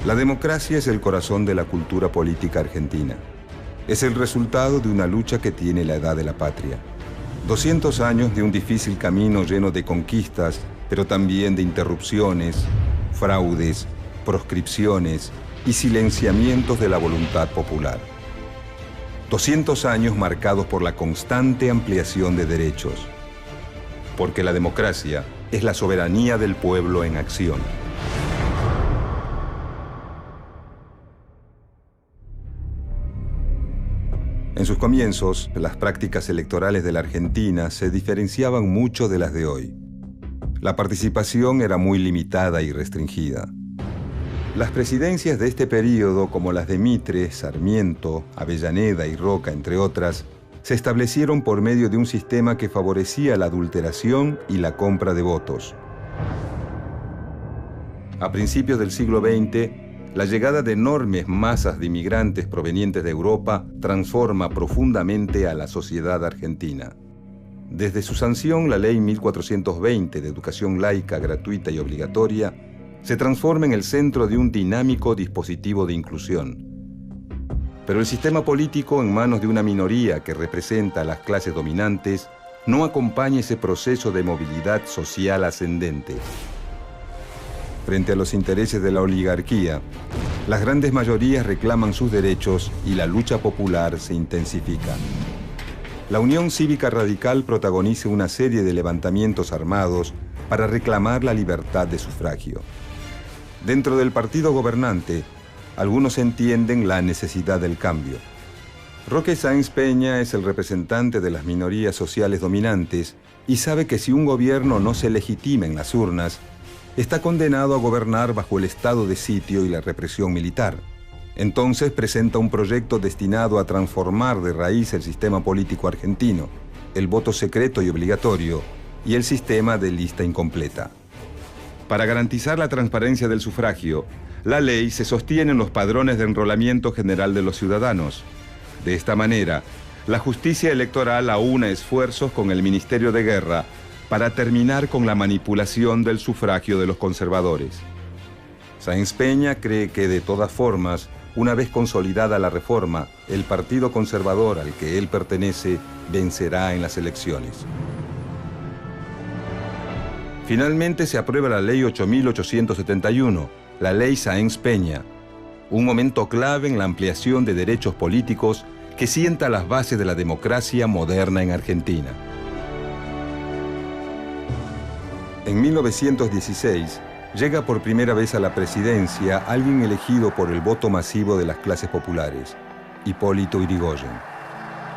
La democracia es el corazón de la cultura política argentina. Es el resultado de una lucha que tiene la edad de la patria. 200 años de un difícil camino lleno de conquistas, pero también de interrupciones, fraudes, proscripciones y silenciamientos de la voluntad popular. 200 años marcados por la constante ampliación de derechos. Porque la democracia es la soberanía del pueblo en acción. En sus comienzos, las prácticas electorales de la Argentina se diferenciaban mucho de las de hoy. La participación era muy limitada y restringida. Las presidencias de este período, como las de Mitre, Sarmiento, Avellaneda y Roca, entre otras, se establecieron por medio de un sistema que favorecía la adulteración y la compra de votos. A principios del siglo XX, la llegada de enormes masas de inmigrantes provenientes de Europa transforma profundamente a la sociedad argentina. Desde su sanción, la Ley 1420 de Educación Laica, Gratuita y Obligatoria se transforma en el centro de un dinámico dispositivo de inclusión. Pero el sistema político, en manos de una minoría que representa a las clases dominantes, no acompaña ese proceso de movilidad social ascendente. Frente a los intereses de la oligarquía, las grandes mayorías reclaman sus derechos y la lucha popular se intensifica. La Unión Cívica Radical protagoniza una serie de levantamientos armados para reclamar la libertad de sufragio. Dentro del partido gobernante, algunos entienden la necesidad del cambio. Roque Sáenz Peña es el representante de las minorías sociales dominantes y sabe que si un gobierno no se legitima en las urnas, está condenado a gobernar bajo el estado de sitio y la represión militar. Entonces presenta un proyecto destinado a transformar de raíz el sistema político argentino, el voto secreto y obligatorio y el sistema de lista incompleta. Para garantizar la transparencia del sufragio, la ley se sostiene en los padrones de enrolamiento general de los ciudadanos. De esta manera, la justicia electoral aúna esfuerzos con el Ministerio de Guerra para terminar con la manipulación del sufragio de los conservadores. Sáenz Peña cree que, de todas formas, una vez consolidada la reforma, el partido conservador al que él pertenece vencerá en las elecciones. Finalmente se aprueba la Ley 8.871, la Ley Sáenz Peña, un momento clave en la ampliación de derechos políticos que sienta las bases de la democracia moderna en Argentina. En 1916, llega por primera vez a la presidencia alguien elegido por el voto masivo de las clases populares, Hipólito Yrigoyen.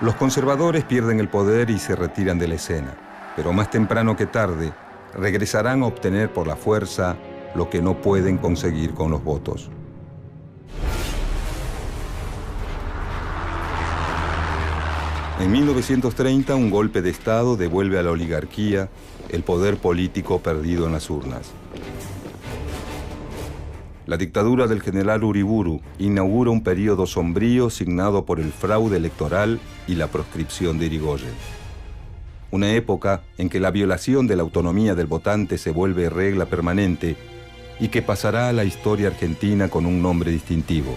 Los conservadores pierden el poder y se retiran de la escena, pero más temprano que tarde, regresarán a obtener por la fuerza lo que no pueden conseguir con los votos. En 1930, un golpe de Estado devuelve a la oligarquía el poder político perdido en las urnas. La dictadura del general Uriburu inaugura un periodo sombrío signado por el fraude electoral y la proscripción de Yrigoyen. Una época en que la violación de la autonomía del votante se vuelve regla permanente y que pasará a la historia argentina con un nombre distintivo: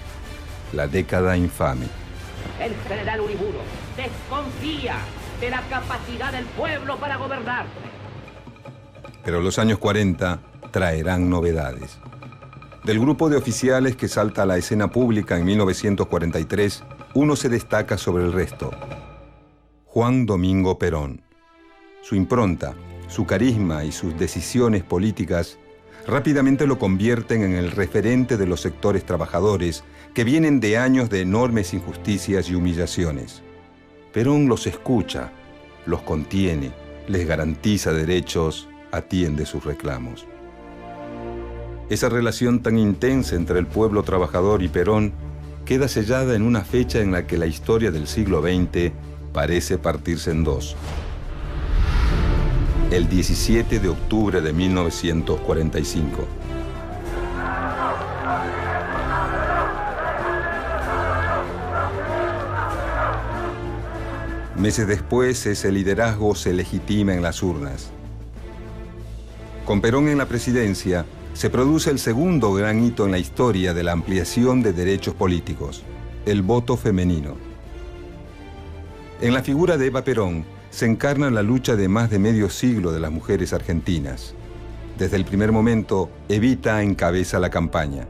la década infame. El general Uriburu desconfía de la capacidad del pueblo para gobernar. Pero los años 40 traerán novedades. Del grupo de oficiales que salta a la escena pública en 1943, uno se destaca sobre el resto: Juan Domingo Perón. Su impronta, su carisma y sus decisiones políticas rápidamente lo convierten en el referente de los sectores trabajadores que vienen de años de enormes injusticias y humillaciones. Perón los escucha, los contiene, les garantiza derechos, atiende sus reclamos. Esa relación tan intensa entre el pueblo trabajador y Perón queda sellada en una fecha en la que la historia del siglo XX parece partirse en dos: el 17 de octubre de 1945. Meses después, ese liderazgo se legitima en las urnas. Con Perón en la presidencia, se produce el segundo gran hito en la historia de la ampliación de derechos políticos, el voto femenino. En la figura de Eva Perón se encarna la lucha de más de medio siglo de las mujeres argentinas. Desde el primer momento, Evita encabeza la campaña.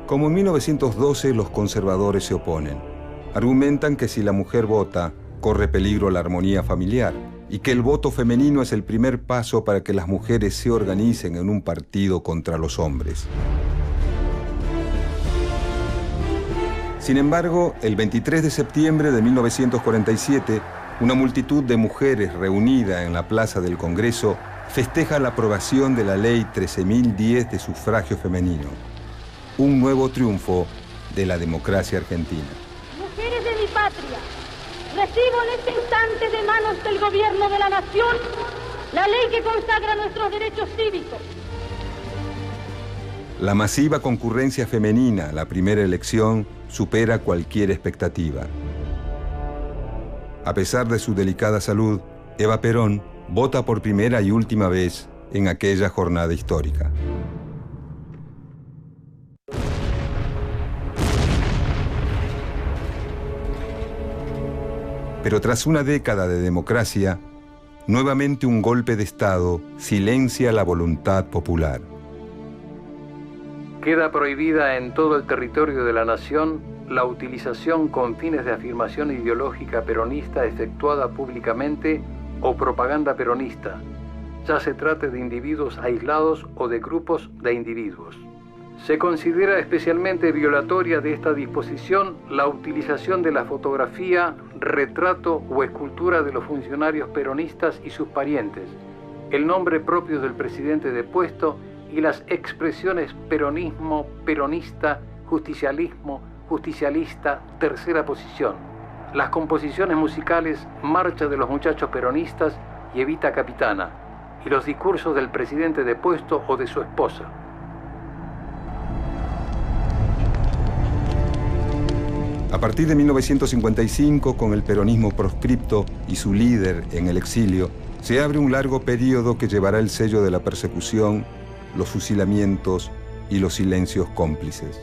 Como en 1912, los conservadores se oponen. Argumentan que si la mujer vota, corre peligro la armonía familiar y que el voto femenino es el primer paso para que las mujeres se organicen en un partido contra los hombres. Sin embargo, el 23 de septiembre de 1947, una multitud de mujeres reunida en la Plaza del Congreso festeja la aprobación de la Ley 13.010 de sufragio femenino. Un nuevo triunfo de la democracia argentina. Mujeres de mi patria, recibo en este instante de manos del gobierno de la nación la ley que consagra nuestros derechos cívicos. La masiva concurrencia femenina a la primera elección supera cualquier expectativa. A pesar de su delicada salud, Eva Perón vota por primera y última vez en aquella jornada histórica. Pero tras una década de democracia, nuevamente un golpe de Estado silencia la voluntad popular. Queda prohibida en todo el territorio de la nación la utilización con fines de afirmación ideológica peronista efectuada públicamente o propaganda peronista, ya se trate de individuos aislados o de grupos de individuos. Se considera especialmente violatoria de esta disposición la utilización de la fotografía, retrato o escultura de los funcionarios peronistas y sus parientes, el nombre propio del presidente depuesto y las expresiones peronismo, peronista, justicialismo, justicialista, tercera posición. Las composiciones musicales Marcha de los Muchachos Peronistas y Evita Capitana, y los discursos del presidente depuesto o de su esposa. A partir de 1955, con el peronismo proscripto y su líder en el exilio, se abre un largo periodo que llevará el sello de la persecución, los fusilamientos y los silencios cómplices.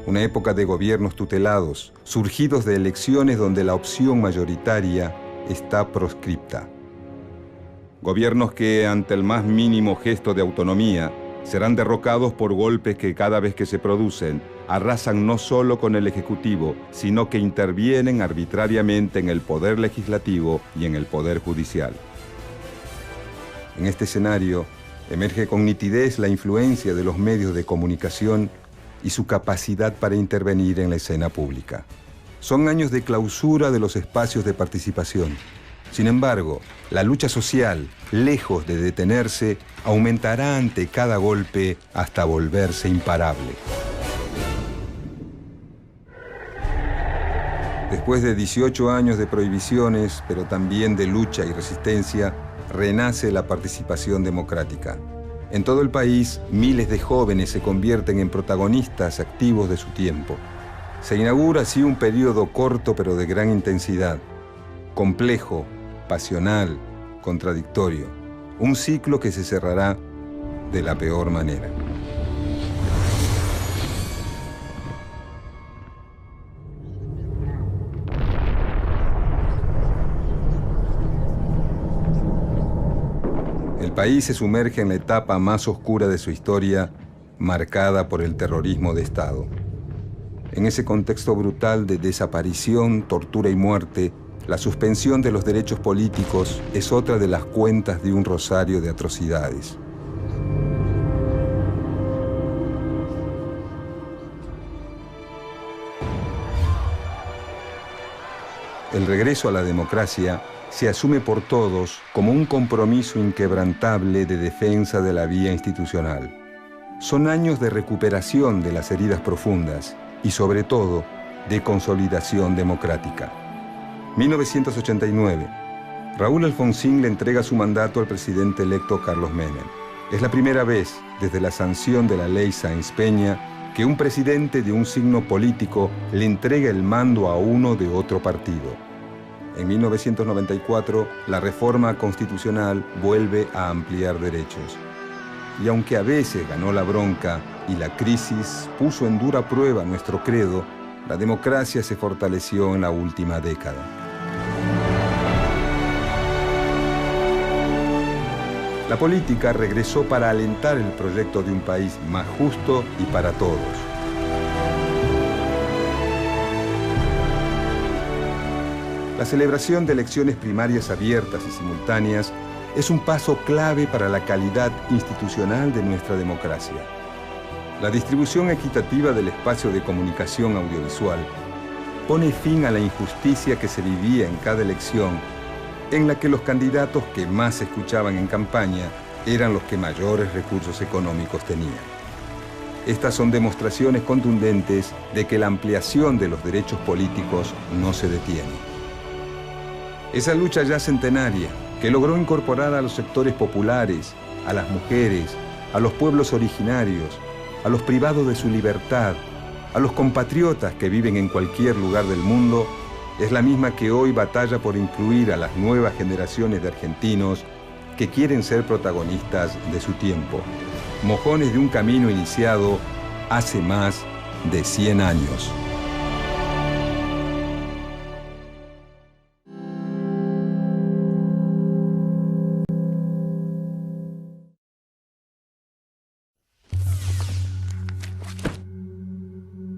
Una época de gobiernos tutelados, surgidos de elecciones donde la opción mayoritaria está proscripta. Gobiernos que, ante el más mínimo gesto de autonomía, serán derrocados por golpes que cada vez que se producen, arrasan no solo con el Ejecutivo, sino que intervienen arbitrariamente en el Poder Legislativo y en el Poder Judicial. En este escenario, emerge con nitidez la influencia de los medios de comunicación y su capacidad para intervenir en la escena pública. Son años de clausura de los espacios de participación. Sin embargo, la lucha social, lejos de detenerse, aumentará ante cada golpe hasta volverse imparable. Después de 18 años de prohibiciones, pero también de lucha y resistencia, renace la participación democrática. En todo el país, miles de jóvenes se convierten en protagonistas activos de su tiempo. Se inaugura así un periodo corto pero de gran intensidad, complejo, pasional, contradictorio. Un ciclo que se cerrará de la peor manera. El país se sumerge en la etapa más oscura de su historia, marcada por el terrorismo de Estado. En ese contexto brutal de desaparición, tortura y muerte, la suspensión de los derechos políticos es otra de las cuentas de un rosario de atrocidades. El regreso a la democracia se asume por todos como un compromiso inquebrantable de defensa de la vía institucional. Son años de recuperación de las heridas profundas y, sobre todo, de consolidación democrática. 1989. Raúl Alfonsín le entrega su mandato al presidente electo Carlos Menem. Es la primera vez, desde la sanción de la ley Sáenz Peña, que un presidente de un signo político le entrega el mando a uno de otro partido. En 1994, la reforma constitucional vuelve a ampliar derechos. Y aunque a veces ganó la bronca y la crisis puso en dura prueba nuestro credo, la democracia se fortaleció en la última década. La política regresó para alentar el proyecto de un país más justo y para todos. La celebración de elecciones primarias abiertas y simultáneas es un paso clave para la calidad institucional de nuestra democracia. La distribución equitativa del espacio de comunicación audiovisual pone fin a la injusticia que se vivía en cada elección, en la que los candidatos que más se escuchaban en campaña eran los que mayores recursos económicos tenían. Estas son demostraciones contundentes de que la ampliación de los derechos políticos no se detiene. Esa lucha ya centenaria, que logró incorporar a los sectores populares, a las mujeres, a los pueblos originarios, a los privados de su libertad, a los compatriotas que viven en cualquier lugar del mundo, es la misma que hoy batalla por incluir a las nuevas generaciones de argentinos que quieren ser protagonistas de su tiempo, mojones de un camino iniciado hace más de 100 años.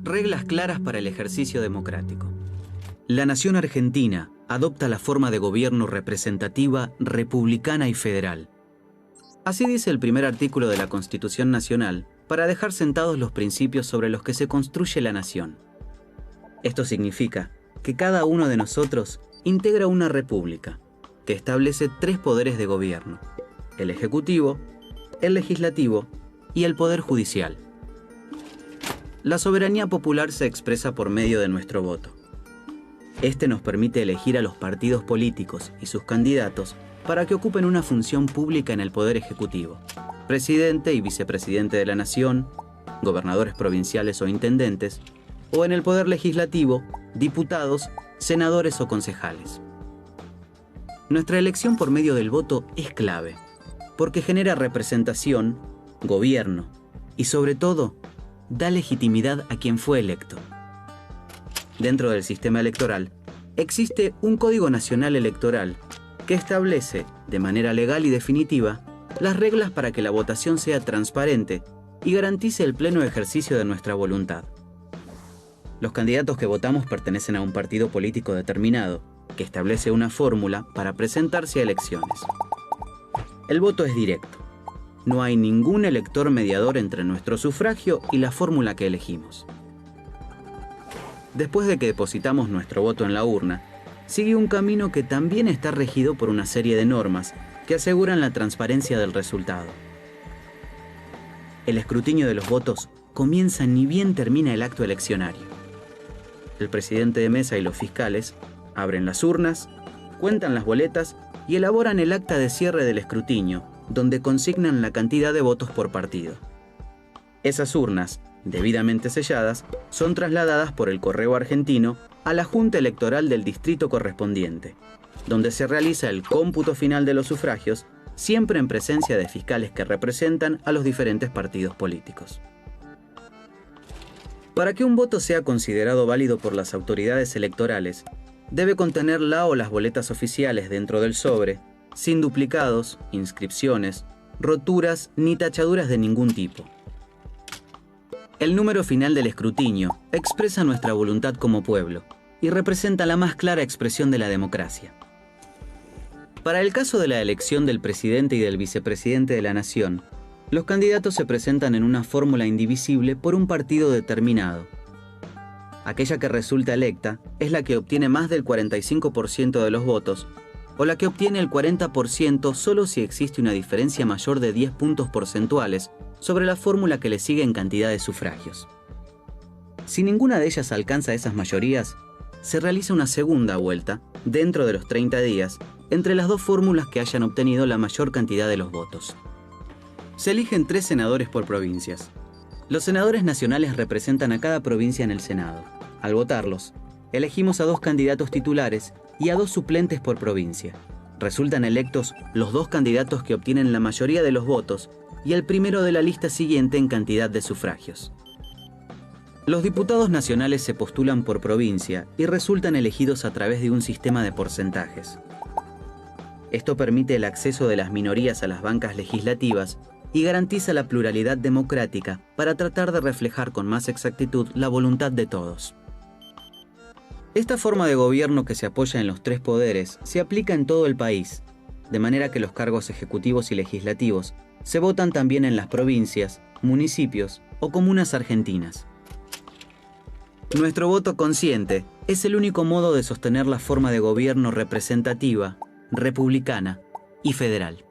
Reglas claras para el ejercicio democrático. La nación argentina adopta la forma de gobierno representativa, republicana y federal. Así dice el primer artículo de la Constitución Nacional, para dejar sentados los principios sobre los que se construye la nación. Esto significa que cada uno de nosotros integra una república, que establece 3 poderes de gobierno: el ejecutivo, el legislativo y el poder judicial. La soberanía popular se expresa por medio de nuestro voto. Este nos permite elegir a los partidos políticos y sus candidatos para que ocupen una función pública en el Poder Ejecutivo: presidente y vicepresidente de la Nación, gobernadores provinciales o intendentes, o en el Poder Legislativo, diputados, senadores o concejales. Nuestra elección por medio del voto es clave, porque genera representación, gobierno y, sobre todo, da legitimidad a quien fue electo. Dentro del sistema electoral, existe un Código Nacional Electoral que establece, de manera legal y definitiva, las reglas para que la votación sea transparente y garantice el pleno ejercicio de nuestra voluntad. Los candidatos que votamos pertenecen a un partido político determinado, que establece una fórmula para presentarse a elecciones. El voto es directo. No hay ningún elector mediador entre nuestro sufragio y la fórmula que elegimos. Después de que depositamos nuestro voto en la urna, sigue un camino que también está regido por una serie de normas que aseguran la transparencia del resultado. El escrutinio de los votos comienza ni bien termina el acto eleccionario. El presidente de mesa y los fiscales abren las urnas, cuentan las boletas y elaboran el acta de cierre del escrutinio, donde consignan la cantidad de votos por partido. Esas urnas, debidamente selladas, son trasladadas por el correo argentino a la Junta Electoral del distrito correspondiente, donde se realiza el cómputo final de los sufragios, siempre en presencia de fiscales que representan a los diferentes partidos políticos. Para que un voto sea considerado válido por las autoridades electorales, debe contener la o las boletas oficiales dentro del sobre, sin duplicados, inscripciones, roturas ni tachaduras de ningún tipo. El número final del escrutinio expresa nuestra voluntad como pueblo y representa la más clara expresión de la democracia. Para el caso de la elección del presidente y del vicepresidente de la Nación, los candidatos se presentan en una fórmula indivisible por un partido determinado. Aquella que resulta electa es la que obtiene más del 45% de los votos, o la que obtiene el 40% solo si existe una diferencia mayor de 10 puntos porcentuales sobre la fórmula que le sigue en cantidad de sufragios. Si ninguna de ellas alcanza esas mayorías, se realiza una segunda vuelta, dentro de los 30 días, entre las dos fórmulas que hayan obtenido la mayor cantidad de los votos. Se eligen 3 senadores por provincias. Los senadores nacionales representan a cada provincia en el Senado. Al votarlos, elegimos a 2 candidatos titulares y a 2 suplentes por provincia. Resultan electos los 2 candidatos que obtienen la mayoría de los votos y el primero de la lista siguiente en cantidad de sufragios. Los diputados nacionales se postulan por provincia y resultan elegidos a través de un sistema de porcentajes. Esto permite el acceso de las minorías a las bancas legislativas y garantiza la pluralidad democrática para tratar de reflejar con más exactitud la voluntad de todos. Esta forma de gobierno que se apoya en los tres poderes se aplica en todo el país, de manera que los cargos ejecutivos y legislativos se votan también en las provincias, municipios o comunas argentinas. Nuestro voto consciente es el único modo de sostener la forma de gobierno representativa, republicana y federal.